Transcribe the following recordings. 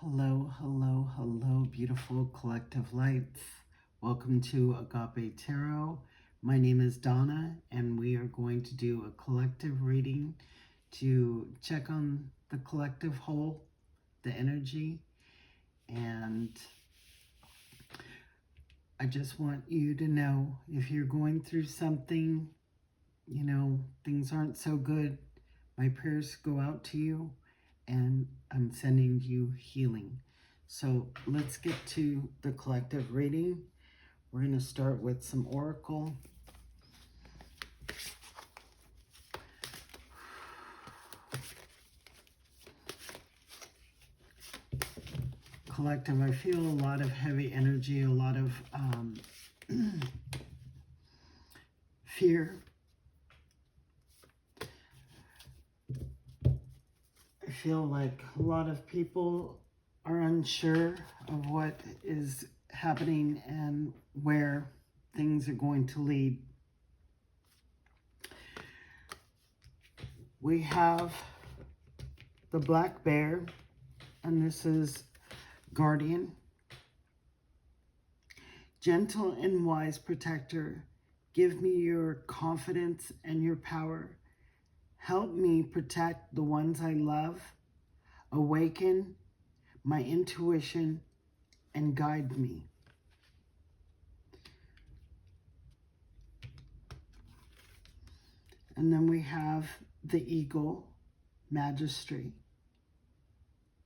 Hello, hello, hello, beautiful collective lights. Welcome to Agape Tarot. My name is Donna, and we are going to do a collective reading to check on the collective whole, the energy. And I just want you to know, if you're going through something, things aren't so good, my prayers go out to you, and I'm sending you healing. So let's get to the collective reading. We're going to start with some oracle. Collective, I feel a lot of heavy energy, a lot of fear. I feel like a lot of people are unsure of what is happening and where things are going to lead. We have the Black Bear, and this is Guardian. Gentle and wise protector, give me your confidence and your power. Help me protect the ones I love. Awaken my intuition and guide me. And then we have the Eagle, Majesty.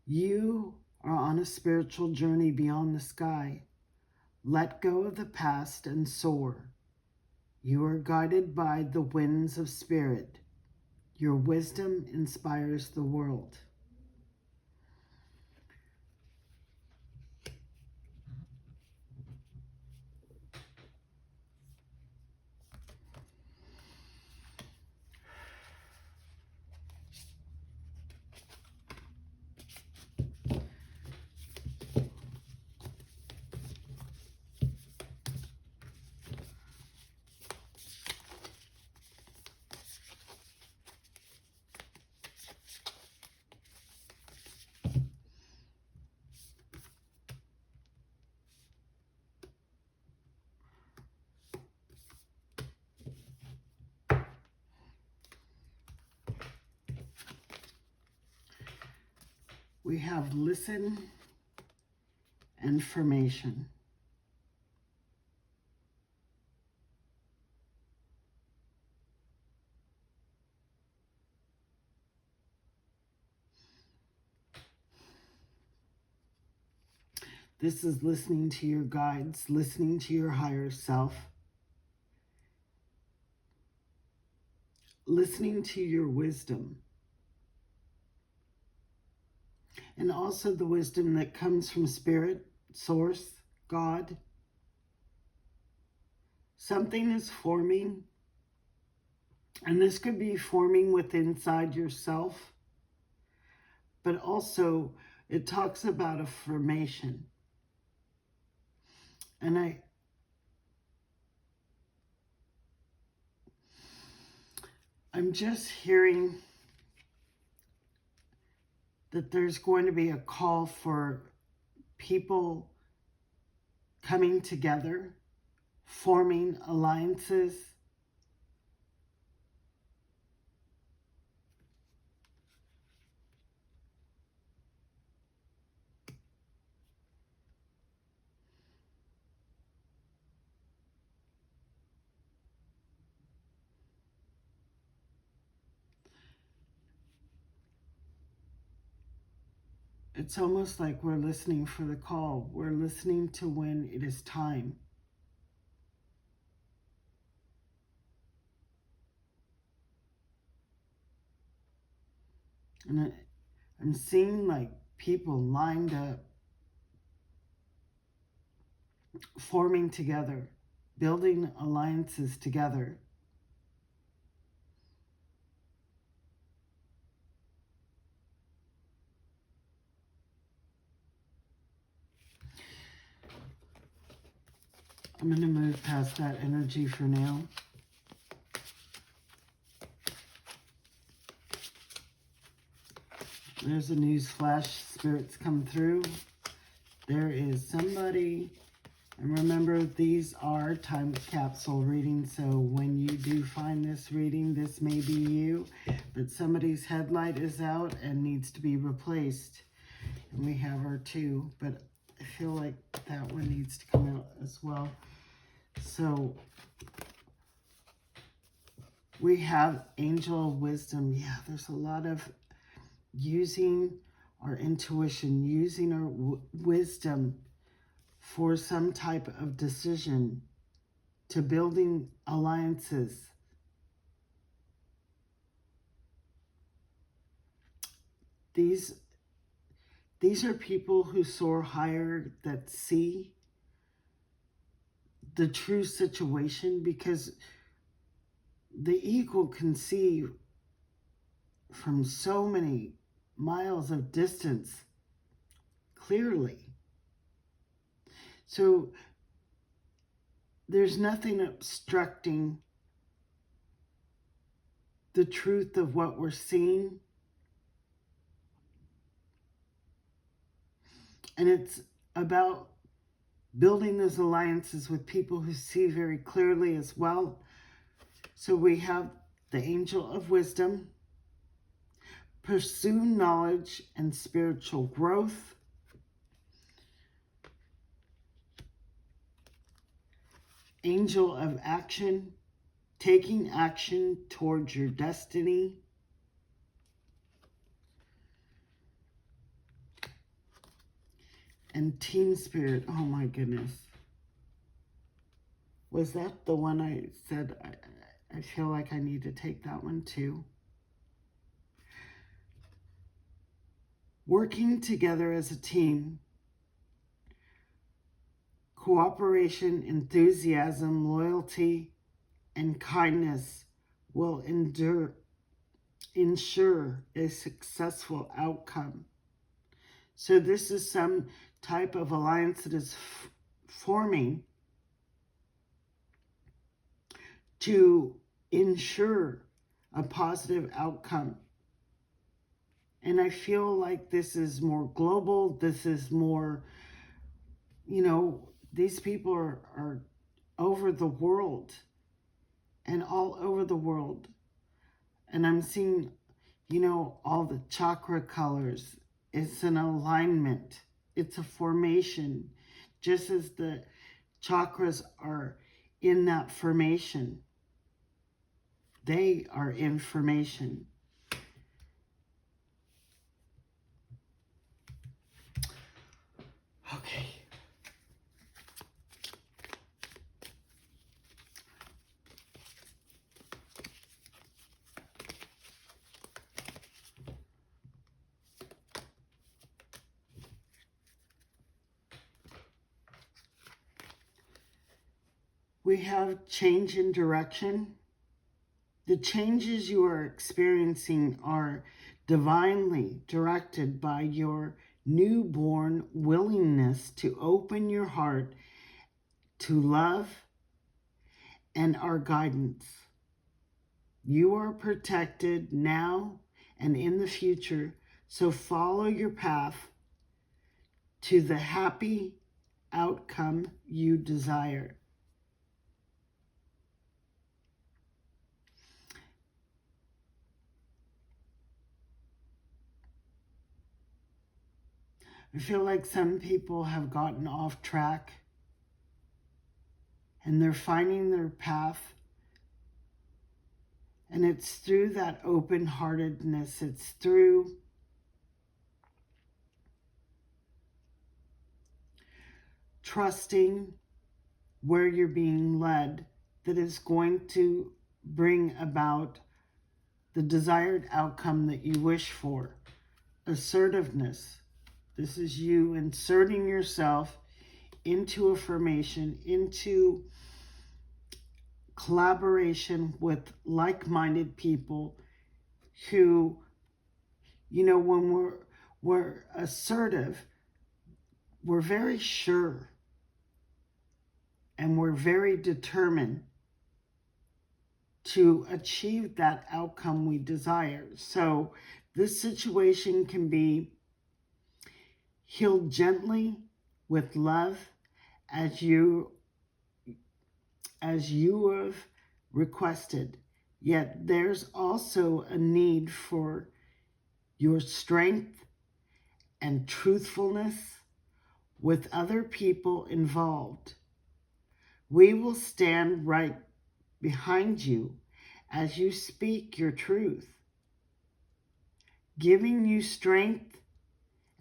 You are on a spiritual journey beyond the sky. Let go of the past and soar. You are guided by the winds of spirit. Your wisdom inspires the world. We have listen and formation. This is listening to your guides, listening to your higher self, listening to your wisdom, and also the wisdom that comes from Spirit, Source, God. Something is forming, and this could be forming within inside yourself, but also it talks about a formation. And I'm just hearing that there's going to be a call for people coming together, forming alliances. It's almost like we're listening for the call. We're listening to when it is time. And I'm seeing like people lined up, forming together, building alliances together. I'm going to move past that energy for now. There's a news flash. Spirits come through. There is somebody, and remember, these are time capsule readings, so when you do find this reading, this may be you, but somebody's headlight is out and needs to be replaced. And we have our 2, but I feel like that one needs to come out as well. So we have Angel of Wisdom. Yeah, there's a lot of using our intuition, using our wisdom for some type of decision, to building alliances. These are people who soar higher, that see the true situation, because the ego can see from so many miles of distance clearly. So there's nothing obstructing the truth of what we're seeing. And it's about building those alliances with people who see very clearly as well. So we have the Angel of Wisdom. Pursue knowledge and spiritual growth. Angel of Action. Taking action towards your destiny. And Teen Spirit. Oh my goodness. Was that the one I said I feel like I need to take that one too? Working together as a team. Cooperation, enthusiasm, loyalty, and kindness will ensure a successful outcome. So this is some type of alliance that is forming to ensure a positive outcome. And I feel like this is more global. This is more, you know, these people are over the world and all over the world. And I'm seeing, you know, all the chakra colors. It's an alignment. It's a formation. Just as the chakras are in that formation, they are in formation. Okay. We have change in direction. The changes you are experiencing are divinely directed by your newborn willingness to open your heart to love and our guidance. You are protected now and in the future, so follow your path to the happy outcome you desire. I feel like some people have gotten off track and they're finding their path. And it's through that open-heartedness. It's through trusting where you're being led that is going to bring about the desired outcome that you wish for. Assertiveness. This is you inserting yourself into a formation, into collaboration with like-minded people who, you know, when we're assertive, we're very sure and we're very determined to achieve that outcome we desire. So This situation can be healed gently with love as you have requested. Yet there's also a need for your strength and truthfulness with other people involved. We will stand right behind you as you speak your truth, giving you strength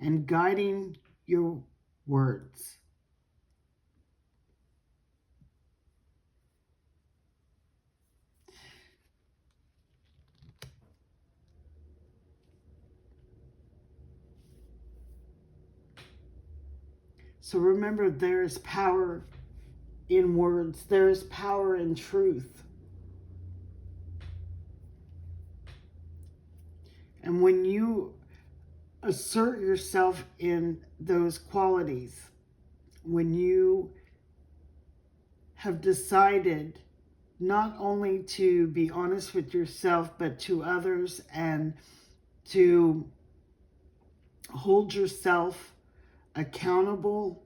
and guiding your words. So remember, there is power in words. There is power in truth. And when you assert yourself in those qualities, when you have decided not only to be honest with yourself, but to others, and to hold yourself accountable,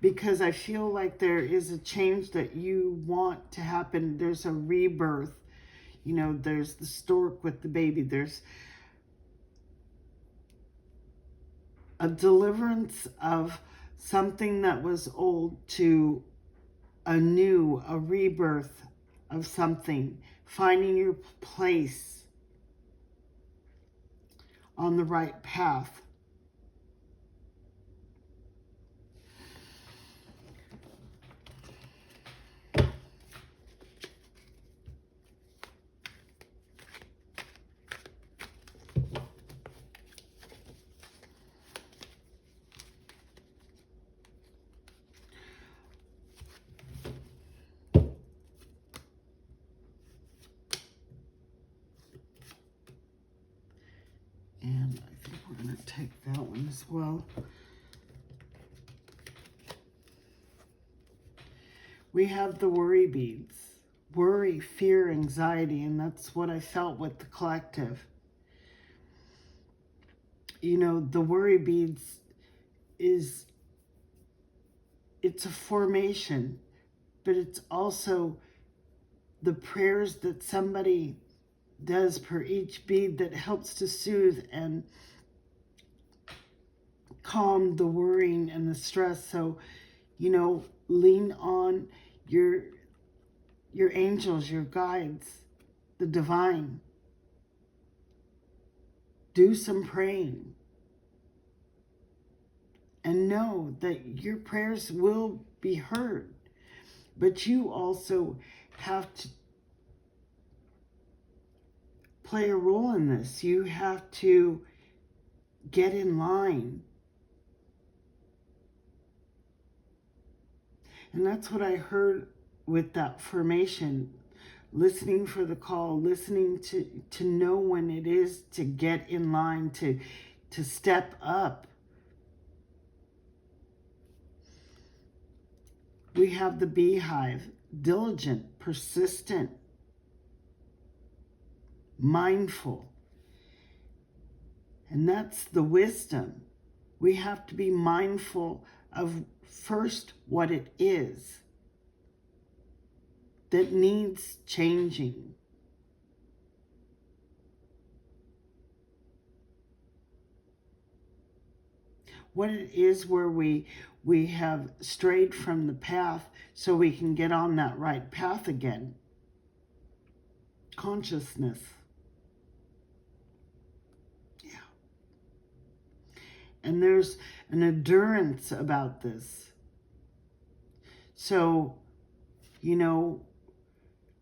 because I feel like there is a change that you want to happen. There's a rebirth. You know, there's the stork with the baby. There's a deliverance of something that was old to a new, a rebirth of something, finding your place on the right path. And I think we're going to take that one as well. We have the worry beads. Worry, fear, anxiety, and that's what I felt with the collective. You know, the worry beads it's a formation, but it's also the prayers that somebody does per each bead that helps to soothe and calm the worrying and the stress. So, you know, lean on your angels, your guides, the divine. Do some praying. And know that your prayers will be heard. But you also have to play a role in this. You have to get in line. And that's what I heard with that formation. Listening for the call, listening to know when it is to get in line, to step up. We have the beehive, diligent, persistent, mindful. And that's the wisdom. We have to be mindful of first what it is that needs changing. What it is where we have strayed from the path so we can get on that right path again. Consciousness. Yeah. And there's an endurance about this. So, you know,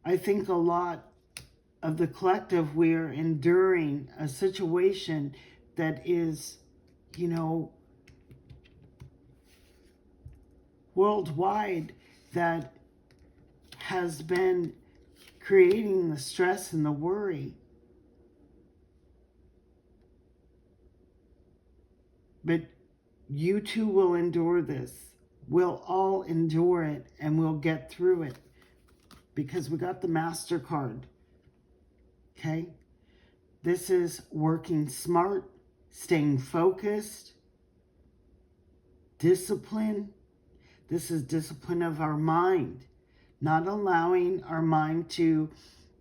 I think a lot of the collective, we're enduring a situation that is, you know, worldwide, that has been creating the stress and the worry. But you too will endure this. We'll all endure it, and we'll get through it. because we got the Master card. Okay? This is working smart, staying focused, discipline. This is discipline of our mind, not allowing our mind to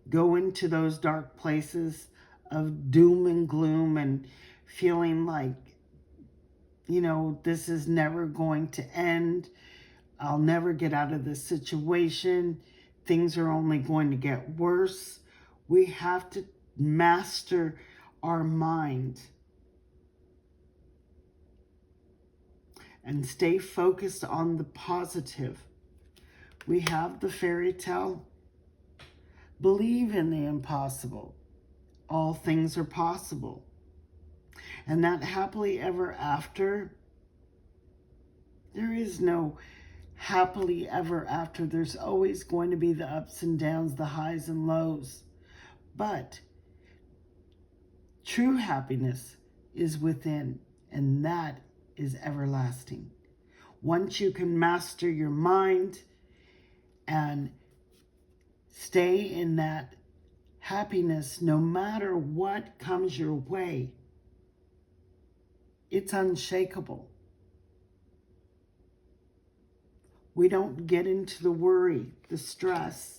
go into those dark places of doom and gloom and feeling like, you know, this is never going to end. I'll never get out of this situation. Things are only going to get worse. We have to master our mind and stay focused on the positive. We have the fairy tale. Believe in the impossible. All things are possible. And that happily ever after, there is no happily ever after. There's always going to be the ups and downs, the highs and lows. But true happiness is within, and that is everlasting. Once you can master your mind and stay in that happiness, no matter what comes your way, it's unshakable. We don't get into the worry, the stress.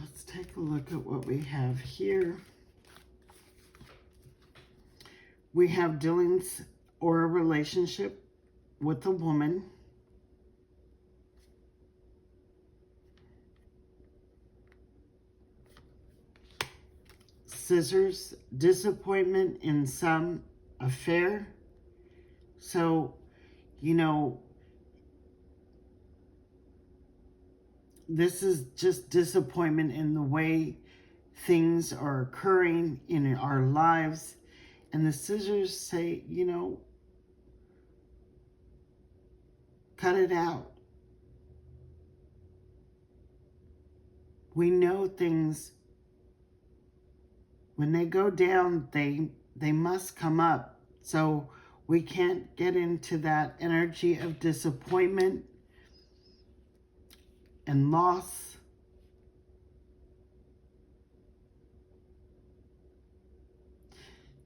Let's take a look at what we have here. We have dealings or a relationship with a woman. Scissors, disappointment in some affair. So, you know, this is just disappointment in the way things are occurring in our lives. And the scissors say, you know, cut it out. We know things, when they go down, they must come up. So we can't get into that energy of disappointment and loss.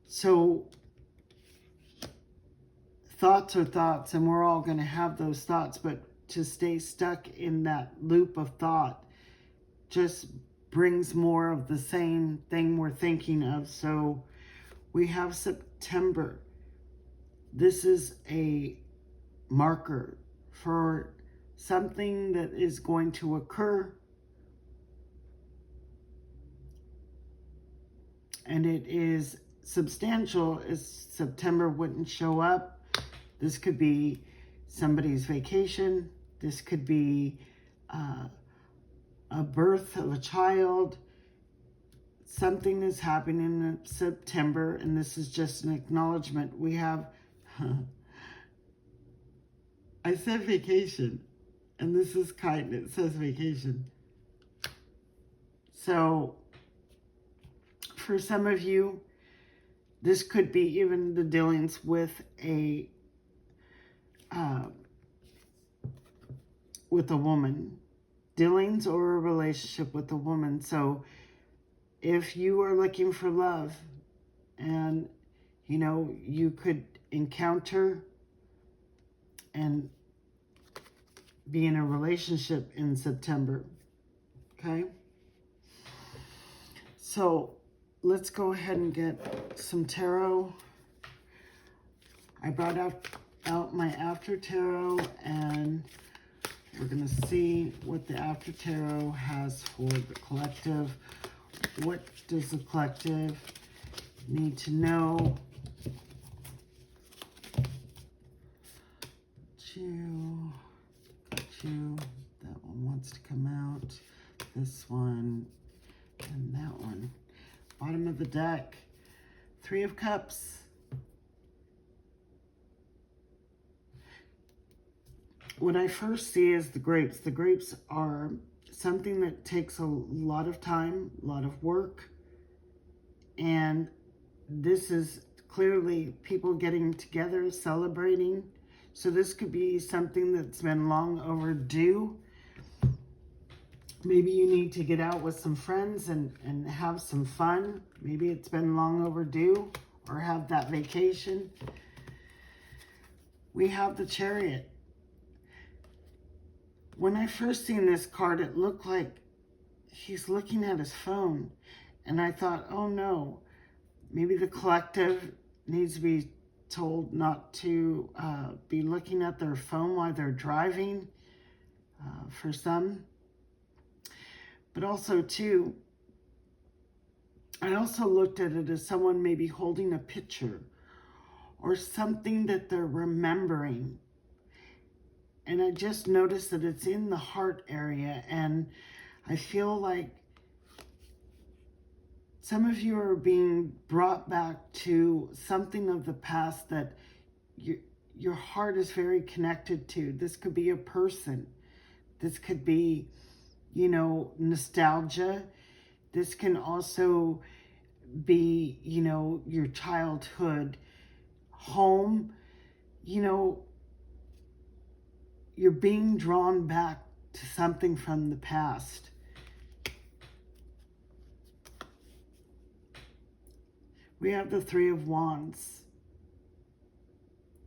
So thoughts are thoughts, and we're all going to have those thoughts, but to stay stuck in that loop of thought just brings more of the same thing we're thinking of. So we have September. This is a marker for something that is going to occur, and it is substantial. As September wouldn't show up. This could be somebody's vacation. This could be a birth of a child. Something is happening in September, and this is just an acknowledgement. We have, I said vacation, and this is kind, it says vacation. So for some of you, this could be even the dealings with a woman, dealings or a relationship with a woman. So if you are looking for love, and you know, you could encounter and be in a relationship in September. Okay, so let's go ahead and get some tarot. I brought out my After Tarot, and we're going to see what the After Tarot has for the collective. What does the collective need to know? Got you. That one wants to come out. This one and that one. Bottom of the deck. Three of Cups. What I first see is the grapes. The grapes are something that takes a lot of time, a lot of work. And this is clearly people getting together, celebrating. So this could be something that's been long overdue. Maybe you need to get out with some friends and have some fun. Maybe it's been long overdue, or have that vacation. We have the Chariot. When I first seen this card, it looked like he's looking at his phone. And I thought, oh no, maybe the collective needs to be told not to be looking at their phone while they're driving, for some. But also, too, I also looked at it as someone maybe holding a picture or something that they're remembering. And I just noticed that it's in the heart area, and I feel like some of you are being brought back to something of the past that your heart is very connected to. This could be a person. This could be, nostalgia. This can also be, your childhood home. You're being drawn back to something from the past. We have the Three of Wands.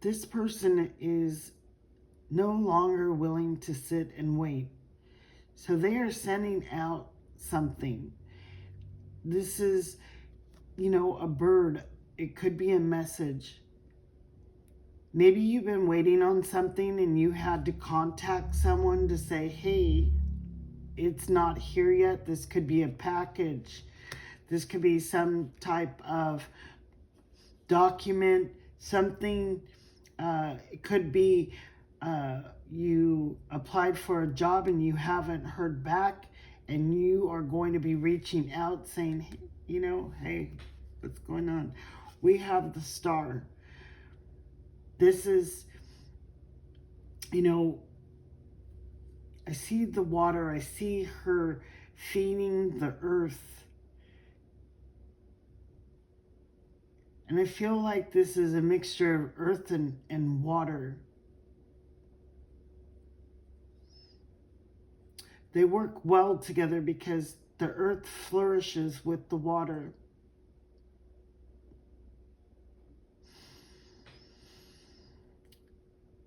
This person is no longer willing to sit and wait. So they are sending out something. This is, a bird. It could be a message. Maybe you've been waiting on something and you had to contact someone to say, hey, it's not here yet. This could be a package. This could be some type of document, something. It could be you applied for a job and you haven't heard back, and you are going to be reaching out saying, hey, what's going on? We have the Star. This is, I see the water. I see her feeding the earth. And I feel like this is a mixture of earth and water. They work well together because the earth flourishes with the water.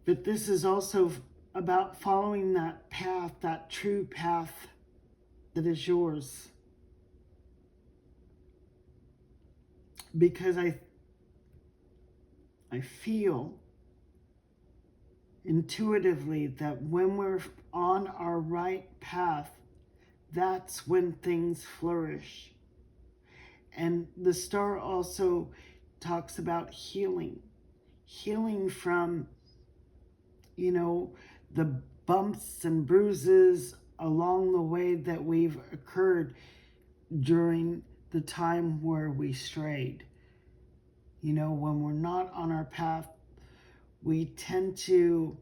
But this is also about following that path, that true path that is yours. Because I feel intuitively that when we're on our right path, that's when things flourish. And the Star also talks about healing. Healing from, the bumps and bruises along the way that we've occurred during the time where we strayed. When we're not on our path, we tend to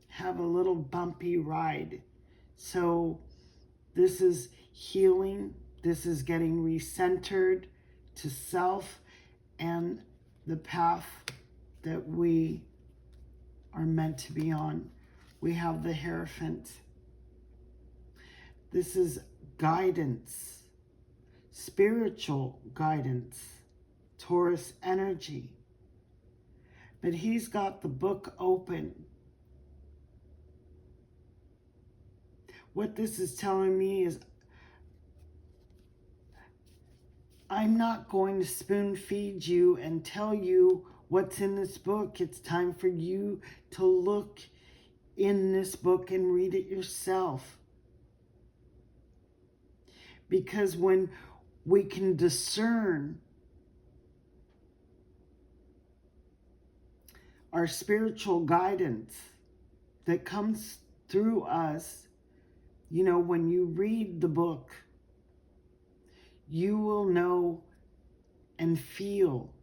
have a little bumpy ride. So this is healing. This is getting recentered to self and the path that we are meant to be on. We have the Hierophant. This is guidance, spiritual guidance, Taurus energy. But he's got the book open. What this is telling me is I'm not going to spoon feed you and tell you what's in this book. It's time for you to look in this book and read it yourself. Because when we can discern our spiritual guidance that comes through us, when you read the book, you will know and feel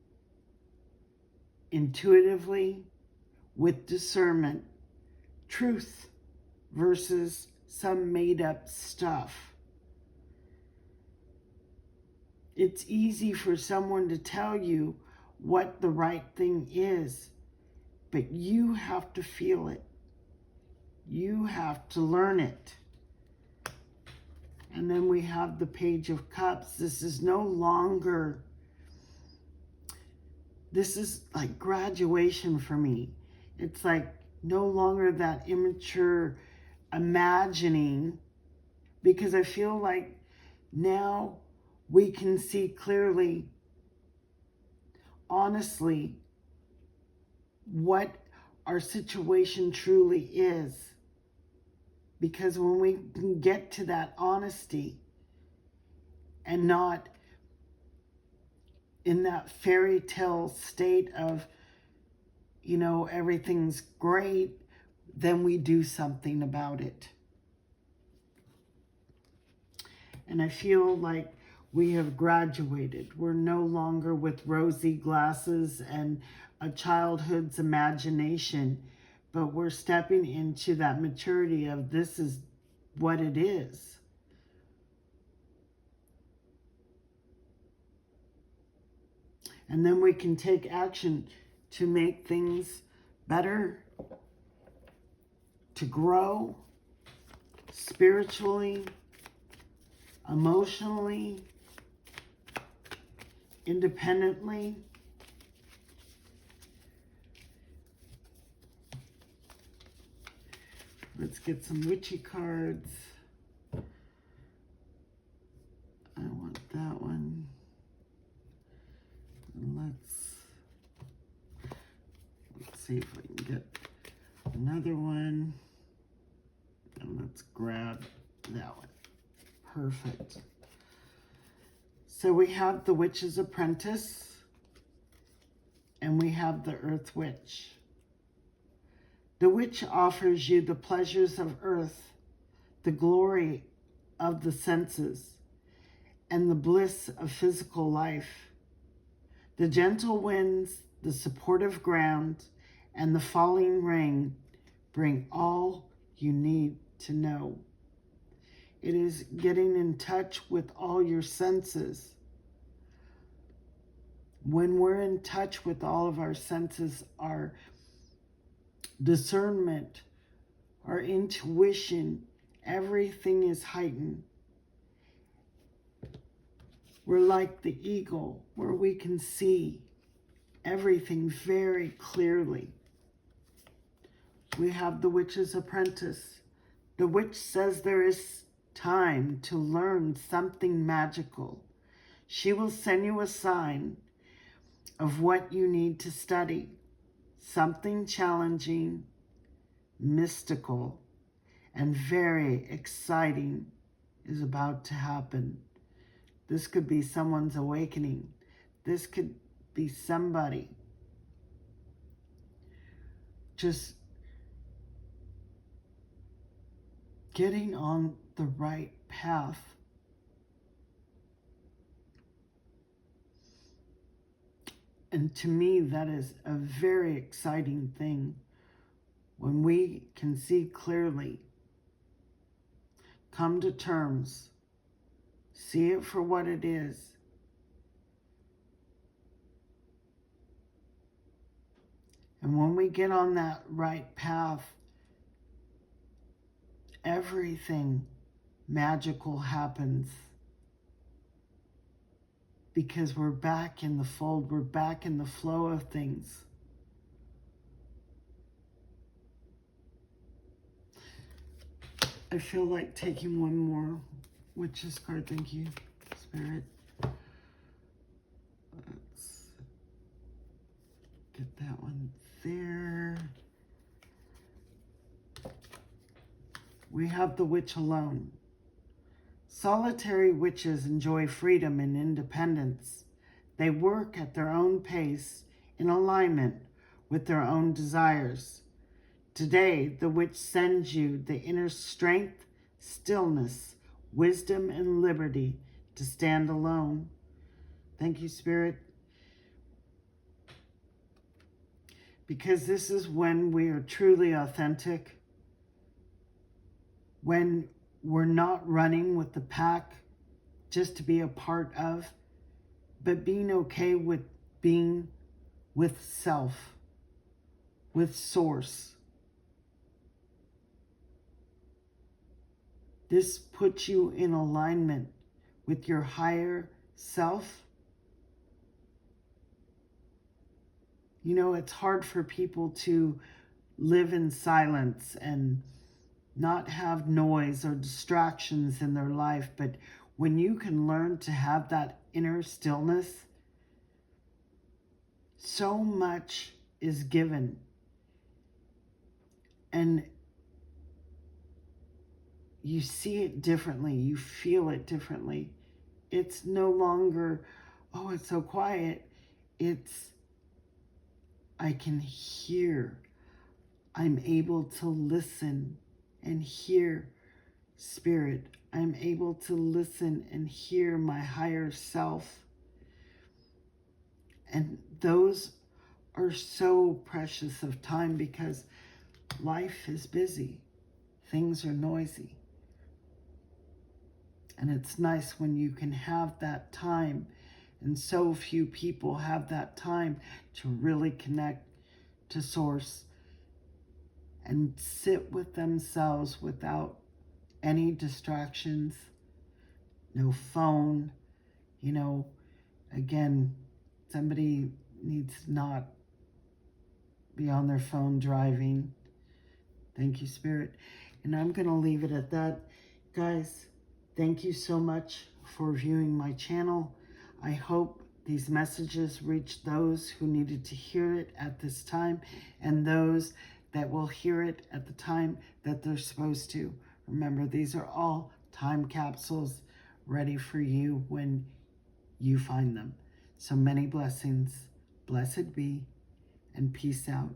intuitively, with discernment, truth versus some made-up stuff. It's easy for someone to tell you what the right thing is, but you have to feel it. You have to learn it. And then we have the Page of Cups. This is no longer, this is like graduation for me. It's like no longer that immature imagining, because I feel like now we can see clearly, honestly, what our situation truly is. Because when we can get to that honesty and not in that fairy tale state of, you know, everything's great, then we do something about it. And I feel like we have graduated. We're no longer with rosy glasses and a childhood's imagination, but we're stepping into that maturity of this is what it is. And then we can take action to make things better, to grow spiritually, emotionally, independently. Let's get some witchy cards. I want that one. And let's see if we can get another one. And let's grab that one. Perfect. So we have the Witch's Apprentice, and we have the Earth Witch. The witch offers you the pleasures of earth, the glory of the senses, and the bliss of physical life. The gentle winds, the supportive ground, and the falling rain bring all you need to know. It is getting in touch with all your senses. When we're in touch with all of our senses, our discernment, our intuition, everything is heightened. We're like the eagle, where we can see everything very clearly. We have the Witch's Apprentice. The witch says there is time to learn something magical. She will send you a sign of what you need to study. Something challenging, mystical, and very exciting is about to happen. This could be someone's awakening. This could be somebody just getting on the right path. And to me, that is a very exciting thing. When we can see clearly, come to terms, see it for what it is. And when we get on that right path, everything magical happens. Because we're back in the fold, we're back in the flow of things. I feel like taking one more Witch's card. Thank you, Spirit. Let's get that one there. We have the Witch alone. Solitary witches enjoy freedom and independence. They work at their own pace in alignment with their own desires. Today, the witch sends you the inner strength, stillness, wisdom, and liberty to stand alone. Thank you, Spirit. because this is when we are truly authentic, when we're not running with the pack just to be a part of, but being okay with being with self, with source. This puts you in alignment with your higher self. You know, it's hard for people to live in silence and not have noise or distractions in their life, but when you can learn to have that inner stillness, so much is given. And you see it differently, you feel it differently. It's no longer, oh, it's so quiet. It's, I can hear. I'm able to listen and hear spirit. I'm able to listen and hear my higher self. And those are so precious of time because life is busy. Things are noisy. And it's nice when you can have that time, and so few people have that time to really connect to source and sit with themselves without any distractions, no phone. You know, again, somebody needs to not be on their phone driving. Thank you, Spirit. And I'm going to leave it at that. Guys, thank you so much for viewing my channel. I hope these messages reach those who needed to hear it at this time, and those that will hear it at the time that they're supposed to. Remember, these are all time capsules ready for you when you find them. So many blessings. Blessed be, and peace out.